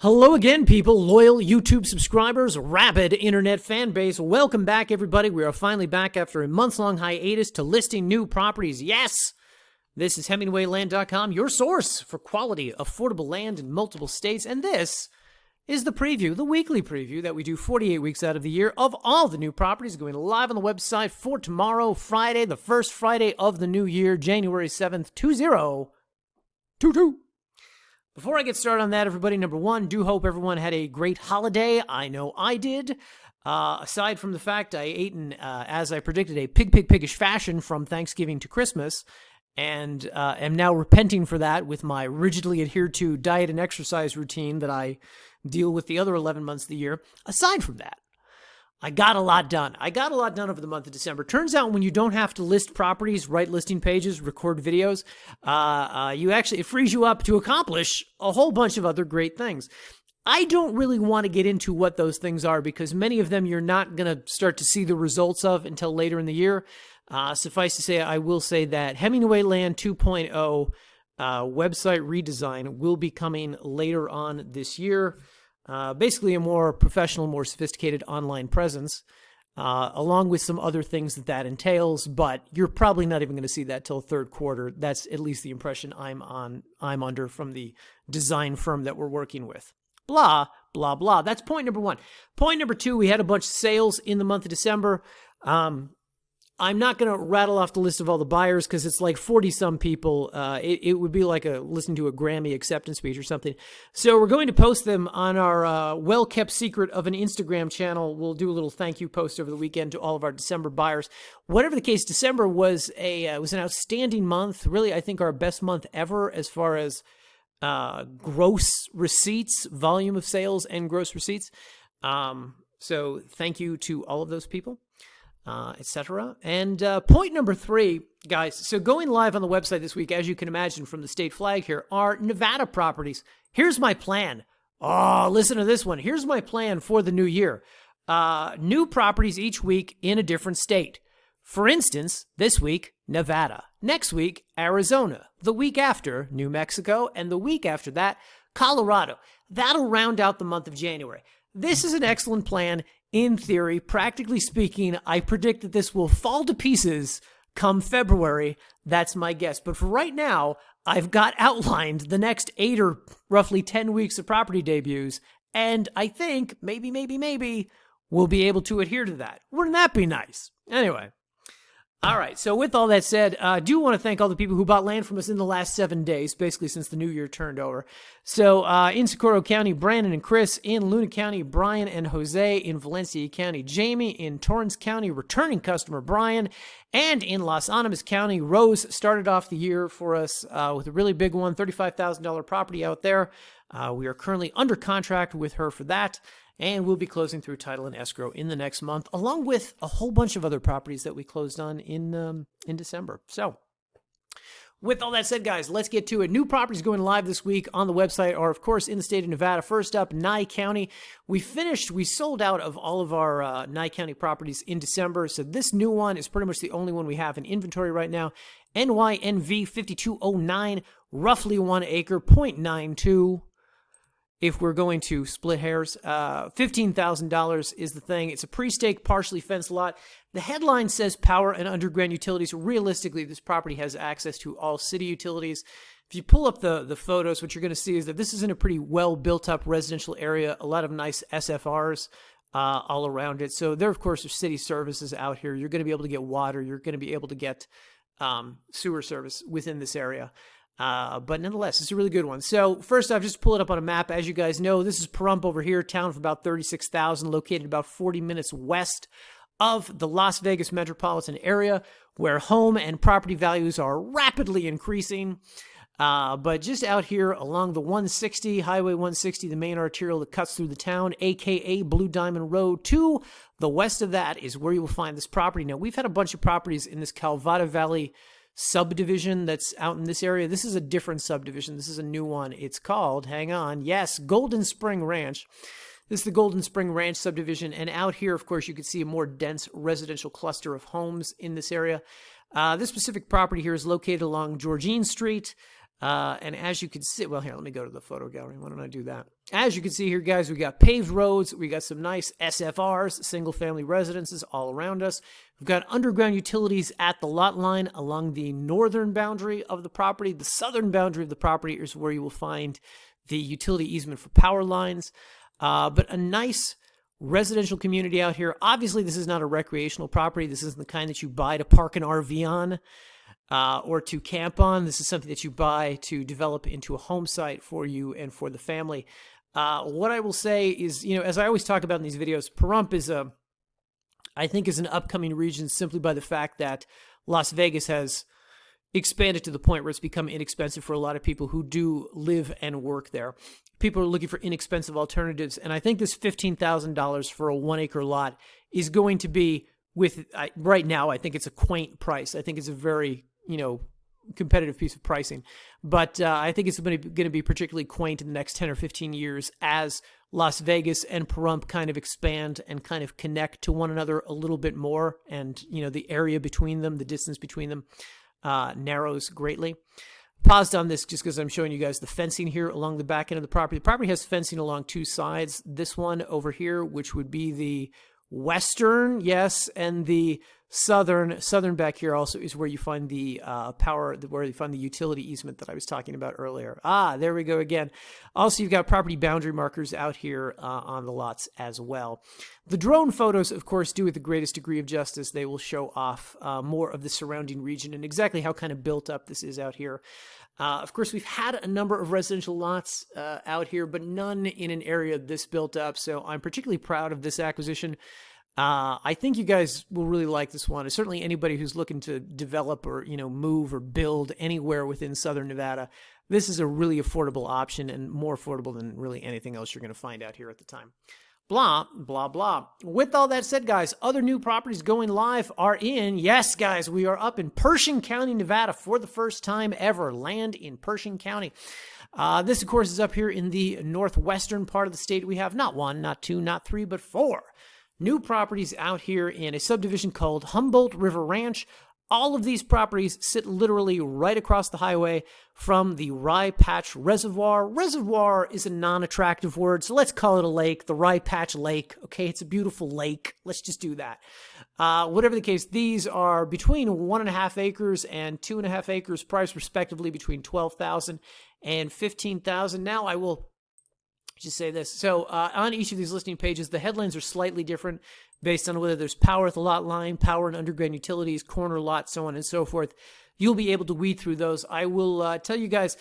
Hello again, people, loyal YouTube subscribers, rabid internet fan base. Welcome back, everybody. We are finally back after a months-long hiatus to listing new properties. Yes, this is HemingwayLand.com, your source for quality, affordable land in multiple states. And this is the preview, the weekly preview that we do 48 weeks out of the year of all the new properties going live on the website for tomorrow, Friday, the first Friday of the new year, January 7th, 2022. Before I get started on that, everybody, number one, do hope everyone had a great holiday. I know I did. Aside from the fact I ate in, as I predicted, a piggish fashion from Thanksgiving to Christmas, and am now repenting for that with my rigidly adhered to diet and exercise routine that I deal with the other 11 months of the year. Aside from that, I got a lot done. I got a lot done over the month of December. Turns out when you don't have to list properties, write listing pages, record videos, it frees you up to accomplish a whole bunch of other great things. I don't really want to get into what those things are because many of them you're not going to start to see the results of until later in the year. Suffice to say, I will say that Hemingway Land 2.0 website redesign will be coming later on this year. Basically a more professional, more sophisticated online presence, along with some other things that entails, but you're probably not even going to see that till third quarter. That's at least the impression I'm under from the design firm that we're working with. Blah, blah, blah. That's point number one. Point number two, we had a bunch of sales in the month of December. I'm not going to rattle off the list of all the buyers because it's like 40-some people. It would be like listening to a Grammy acceptance speech or something. So we're going to post them on our well-kept secret of an Instagram channel. We'll do a little thank you post over the weekend to all of our December buyers. Whatever the case, December was an outstanding month. Really, I think our best month ever as far as gross receipts, volume of sales, and gross receipts. So thank you to all of those people. Etc. And point number three, guys, so going live on the website this week, as you can imagine from the state flag here, are Nevada properties. Here's my plan. Oh, listen to this one. Here's my plan for the new year. New properties each week in a different state. For instance, this week, Nevada. Next week, Arizona. The week after, New Mexico. And the week after that, Colorado. That'll round out the month of January. This is an excellent plan. In theory, practically speaking, I predict that this will fall to pieces come February. That's my guess. But for right now, I've got outlined the next 8 or roughly 10 weeks of property debuts, and I think maybe we'll be able to adhere to that. Wouldn't that be nice? Anyway. All right, so with all that said, I do want to thank all the people who bought land from us in the last 7 days, basically since the new year turned over. So in Socorro County, Brandon and Chris. In Luna County, Brian and Jose. In Valencia County, Jamie. In Torrance County, returning customer Brian. And in Las Animas County, Rose started off the year for us with a really big one, $35,000 property out there. We are currently under contract with her for that. And we'll be closing through title and escrow in the next month, along with a whole bunch of other properties that we closed on in December. So, with all that said, guys, let's get to it. New properties going live this week on the website are, of course, in the state of Nevada. First up, Nye County. We sold out of all of our Nye County properties in December. So this new one is pretty much the only one we have in inventory right now. NYNV 5209, roughly 1 acre, 0.92. If we're going to split hairs, $15,000 is the thing. It's a pre-stake, partially fenced lot. The headline says power and underground utilities. Realistically, this property has access to all city utilities. If you pull up the photos, what you're going to see is that this is in a pretty well built up residential area. A lot of nice SFRs all around it. So there, of course, are city services out here. You're going to be able to get water. You're going to be able to get sewer service within this area. But nonetheless, it's a really good one. So first off, just pull it up on a map. As you guys know, this is Pahrump over here, town of about 36,000, located about 40 minutes west of the Las Vegas metropolitan area, where home and property values are rapidly increasing. But just out here along the 160, Highway 160, the main arterial that cuts through the town, aka Blue Diamond Road, to the west of that is where you will find this property. Now, we've had a bunch of properties in this Calvada Valley subdivision that's out in this area. This is a different subdivision. This is a new one. It's called, hang on, yes, Golden Spring Ranch. This is the Golden Spring Ranch subdivision. And out here, of course, you can see a more dense residential cluster of homes in this area. This specific property here is located along Georgine Street. And as you can see, well, here, let me go to the photo gallery. Why don't I do that? As you can see here, guys, we got paved roads. We got some nice SFRs, single-family residences all around us. We've got underground utilities at the lot line along the northern boundary of the property. The southern boundary of the property is where you will find the utility easement for power lines. But a nice residential community out here. Obviously, this is not a recreational property. This isn't the kind that you buy to park an RV on. Or to camp on. This is something that you buy to develop into a home site for you and for the family. What I will say is, as I always talk about in these videos, Pahrump is I think is an upcoming region simply by the fact that Las Vegas has expanded to the point where it's become inexpensive for a lot of people who do live and work there. People are looking for inexpensive alternatives, and I think this $15,000 for a 1-acre lot is going to be, right now, I think it's a quaint price. I think it's a very, competitive piece of pricing. But I think it's going to be particularly quaint in the next 10 or 15 years as Las Vegas and Pahrump kind of expand and kind of connect to one another a little bit more. And, the area between them, the distance between them narrows greatly. Paused on this just because I'm showing you guys the fencing here along the back end of the property. The property has fencing along two sides. This one over here, which would be the western, yes, and the southern back here also is where you find the where you find the utility easement that I was talking about earlier. There we go again. Also, you've got property boundary markers out here on the lots as well. The drone photos, of course, do with the greatest degree of justice. They will show off more of the surrounding region and exactly how kind of built up this is out here. Of course, we've had a number of residential lots out here, but none in an area this built up. So I'm particularly proud of this acquisition. I think you guys will really like this one. Certainly anybody who's looking to develop or, move or build anywhere within Southern Nevada, this is a really affordable option and more affordable than really anything else you're going to find out here at the time. Blah, blah, blah. With all that said, guys, other new properties going live are in. Yes, guys, we are up in Pershing County, Nevada for the first time ever. Land in Pershing County. This, of course, is up here in the northwestern part of the state. We have not 1, not 2, not 3, but 4 new properties out here in a subdivision called Humboldt River Ranch. All of these properties sit literally right across the highway from the Rye Patch Reservoir. Reservoir is a non-attractive word, so let's call it a lake, the Rye Patch Lake. Okay, it's a beautiful lake. Let's just do that. Whatever the case, these are between 1.5 acres and 2.5 acres, priced respectively between $12,000 and $15,000. Now I will just say this. So on each of these listing pages, the headlines are slightly different based on whether there's power at the lot line, power and underground utilities, corner lot, so on and so forth. You'll be able to weed through those. I will tell you guys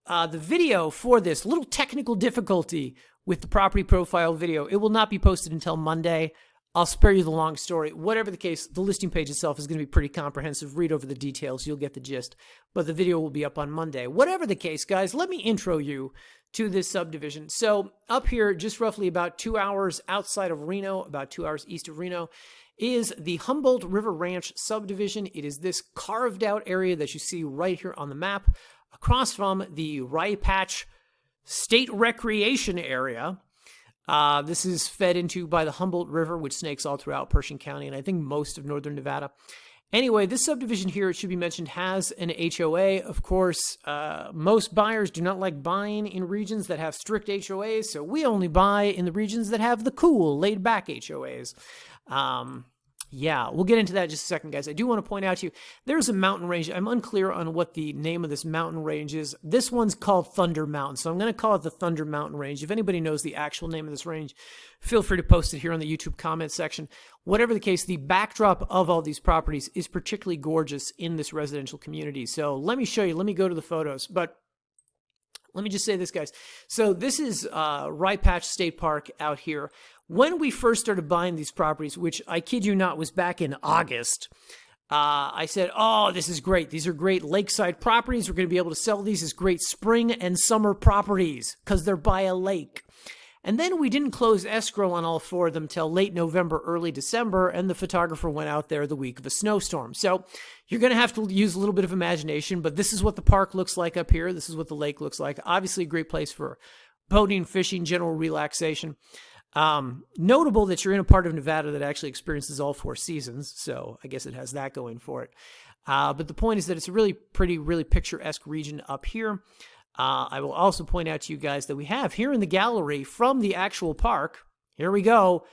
the video for this, little technical difficulty with the property profile video. It will not be posted until Monday. I'll spare you the long story. Whatever the case, the listing page itself is going to be pretty comprehensive. Read over the details. You'll get the gist. But the video will be up on Monday. Whatever the case, guys, let me intro you to this subdivision. So up here, just roughly about 2 hours outside of Reno, about 2 hours east of Reno, is the Humboldt River Ranch subdivision. It is this carved out area that you see right here on the map, across from the Rye Patch State Recreation Area. This is fed into by the Humboldt River, which snakes all throughout Pershing County, and I think most of northern Nevada. Anyway, this subdivision here, it should be mentioned, has an HOA. Of course, most buyers do not like buying in regions that have strict HOAs, so we only buy in the regions that have the cool, laid-back HOAs. Yeah, we'll get into that in just a second, guys. I do want to point out to you, there's a mountain range. I'm unclear on what the name of this mountain range is. This one's called Thunder Mountain, so I'm going to call it the Thunder Mountain Range. If anybody knows the actual name of this range, feel free to post it here on the YouTube comment section. Whatever the case, the backdrop of all these properties is particularly gorgeous in this residential community. So let me show you. Let me go to the photos. But let me just say this, guys. So this is Rye Patch State Park out here. When we first started buying these properties, which I kid you not was back in August, I said, oh, this is great. These are great lakeside properties. We're going to be able to sell these as great spring and summer properties because they're by a lake. And then we didn't close escrow on all 4 of them till late November, early December, and the photographer went out there the week of a snowstorm. So you're going to have to use a little bit of imagination, but this is what the park looks like up here. This is what the lake looks like. Obviously a great place for boating, fishing, general relaxation. Notable that you're in a part of Nevada that actually experiences all 4 seasons, so I guess it has that going for it. But the point is that it's a really pretty, really picturesque region up here. I will also point out to you guys that we have here in the gallery from the actual park, here we go,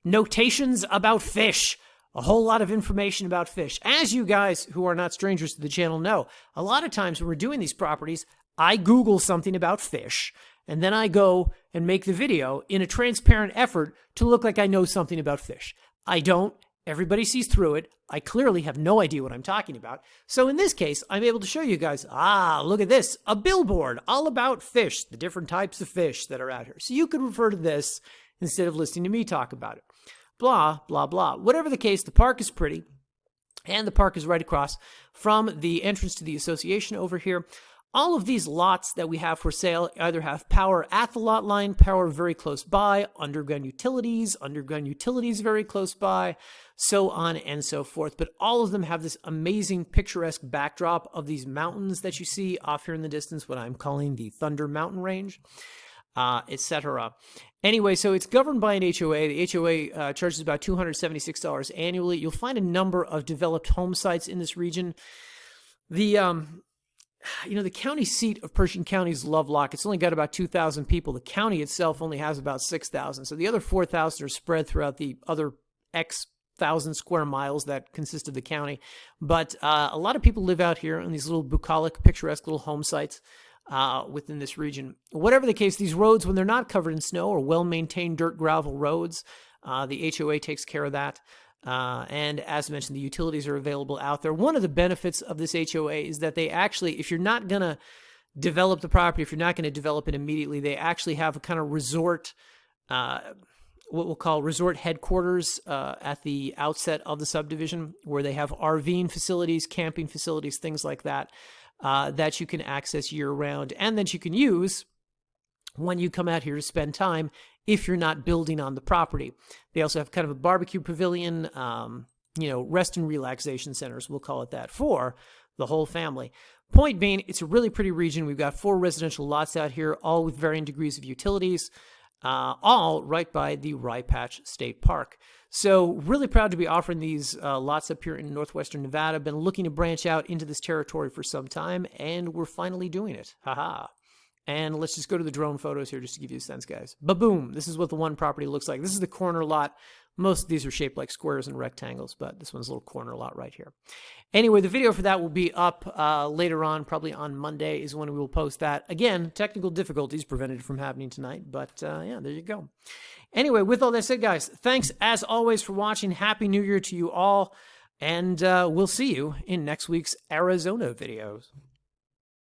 notations about fish. A whole lot of information about fish. As you guys who are not strangers to the channel know, a lot of times when we're doing these properties, I Google something about fish, and then I go and make the video in a transparent effort to look like I know something about fish. I don't. Everybody sees through it. I clearly have no idea what I'm talking about. So in this case, I'm able to show you guys, look at this, a billboard all about fish, the different types of fish that are out here. So you could refer to this instead of listening to me talk about it. Blah, blah, blah. Whatever the case, the park is pretty, and the park is right across from the entrance to the association over here. All of these lots that we have for sale either have power at the lot line, power very close by, underground utilities very close by, so on and so forth. But all of them have this amazing picturesque backdrop of these mountains that you see off here in the distance, what I'm calling the Thunder Mountain Range, etc. Anyway, so it's governed by an HOA. The HOA charges about $276 annually. You'll find a number of developed home sites in this region. The the county seat of Pershing County is Lovelock. It's only got about 2,000 people. The county itself only has about 6,000. So the other 4,000 are spread throughout the other X thousand square miles that consist of the county. But a lot of people live out here on these little bucolic, picturesque little home sites within this region. Whatever the case, these roads, when they're not covered in snow, are well-maintained dirt gravel roads. The HOA takes care of that. And as mentioned, the utilities are available out there. One of the benefits of this HOA is that they actually, if you're not going to develop the property, if you're not going to develop it immediately, they actually have a kind of resort, what we'll call resort headquarters at the outset of the subdivision, where they have RVing facilities, camping facilities, things like that, that you can access year-round and that you can use when you come out here to spend time if you're not building on the property. They also have kind of a barbecue pavilion, rest and relaxation centers, we'll call it that, for the whole family. Point being, it's a really pretty region. We've got 4 residential lots out here, all with varying degrees of utilities, all right by the Rye Patch State Park. So really proud to be offering these lots up here in northwestern Nevada. Been looking to branch out into this territory for some time, and we're finally doing it. Haha. And let's just go to the drone photos here just to give you a sense, guys. Ba-boom! This is what the one property looks like. This is the corner lot. Most of these are shaped like squares and rectangles, but this one's a little corner lot right here. Anyway, the video for that will be up later on, probably on Monday is when we will post that. Again, technical difficulties prevented it from happening tonight, but yeah, there you go. Anyway, with all that said, guys, thanks as always for watching. Happy New Year to you all, and we'll see you in next week's Arizona videos.